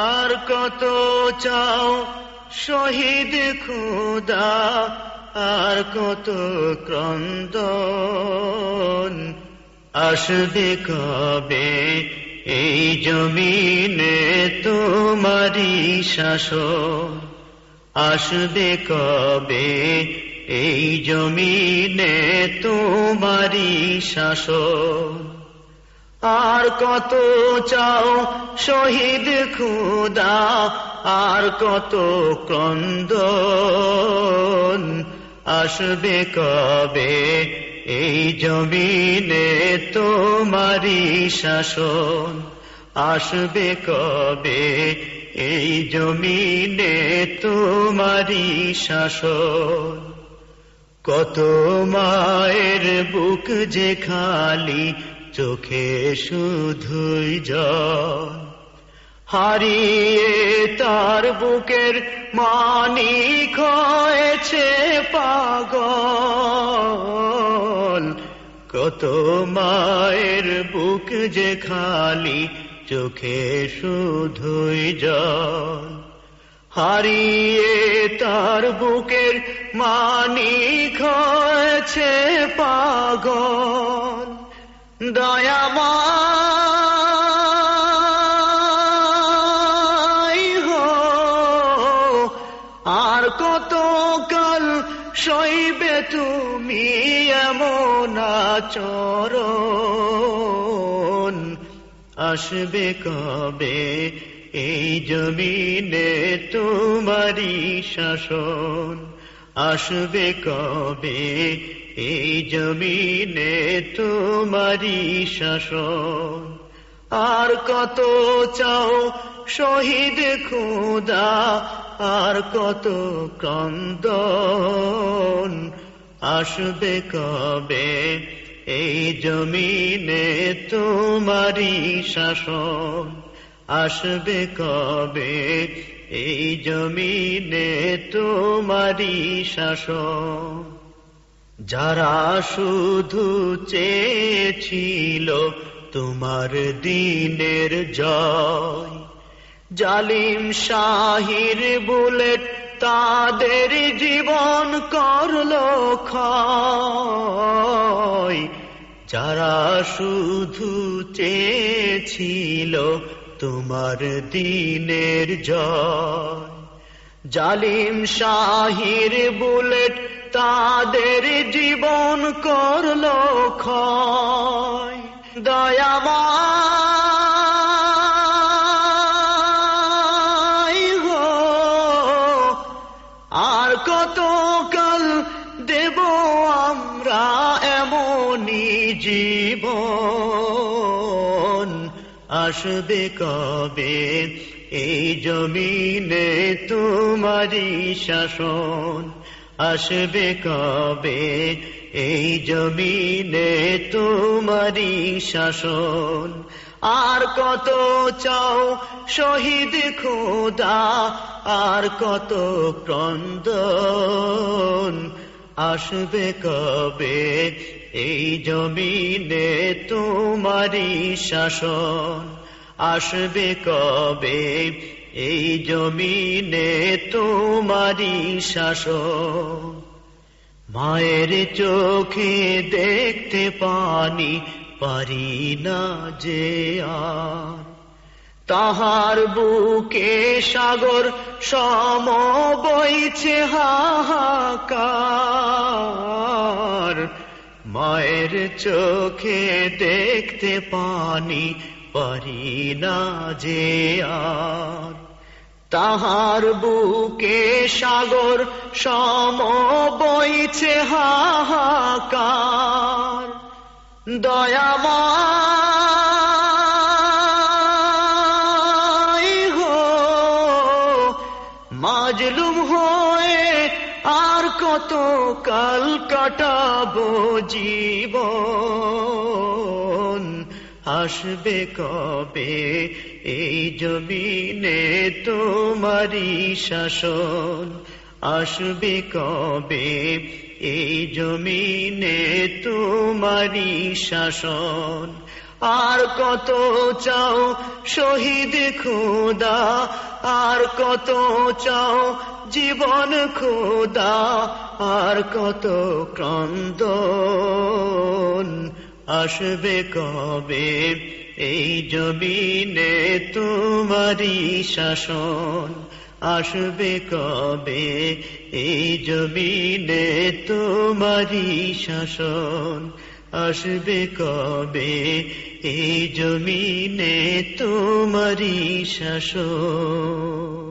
আর কত চাও শহীদ খোদা, আর কত ক্রন্দন। আসবে কবে এই জমিনে তোমারি শাসন, আসবে কবে এই জমিনে তোমারি শাসন। আর কত চাও শহীদ খোদা, আর কত ক্রন্দন। আসবে কবে এই জমিনে তোমারি শাসন, আসবে কবে এই জমিনে তোমারি শাসন। কত মায়ের বুক যে খালি, চোখে শুধুই জল। হারিয়ে তার বুকের মানিক হয়েছে পাগল। কত মায়ের বুক যে খালি, চোখে শুধুই জল। হারিয়ে তার বুকের মানিক হয়েছে পাগল। দয়াময় হো, আর কত কাল সইবে তুমি এমন আচরণ। আসবে কবে এই জমিনে তোমারি শাসন, আসবে কবে এই জমিনে তোমারি শাসন। আর কত চাও শহীদ খোদা, আর কত ক্রন্দন। আসবে কবে এই জমিনে তোমারি শাসন, আসবে কবে এই জমিনে তোমারি শাসন। যারা শুধু চেয়েছিল তোমার দিনের জয়, জালিম শাহির বুলেট তাদের জীবন করলো ক্ষয়। যারা শুধু চেয়েছিল তোমার দিনের জয়, জালিম শাহির বুলেট তাদের জীবন করলো ক্ষয়। দয়াময় হো, আর কত কাল দেব আমরা এমনি জীবন। আসবে কবে এই জমিনে তোমারি শাসন, আসবে কবে এই জমিনে তোমারি শাসন। আর কত চাও শহীদ খোদা, আর কত ক্রন্দন। আসবে কবে এই জমিনে তোমারি শাসন, আসবে কবে এই জমিনে তোমারি শাসন। মায়ের চোখে দেখতে পানি পারি না যে আর, তাহার বুকে সাগর সম বইছে হাহাকার। মায়ের চোখে দেখতে পানি পারি না যে আর, তাহার বুকে সাগর সম বইছে হাহাকার। দয়াময় হো, মাজলুম হয়ে আর কত কাল কাটাবো জীবন। আসবে কবে এই জমিনে তোমারি শাসন, আসবে কবে এই জমিনে তোমারি শাসন। আর কত চাও শহীদ খোদা, আর কত চাও জীবন খোদা, আর কত ক্রন্দন। আসবে কবে এই জমিনে তোমারি শাসন, আসবে কবে এই জমিনে তোমারি শাসন, আসবে কবে এই জমিনে তোমারি শাসন।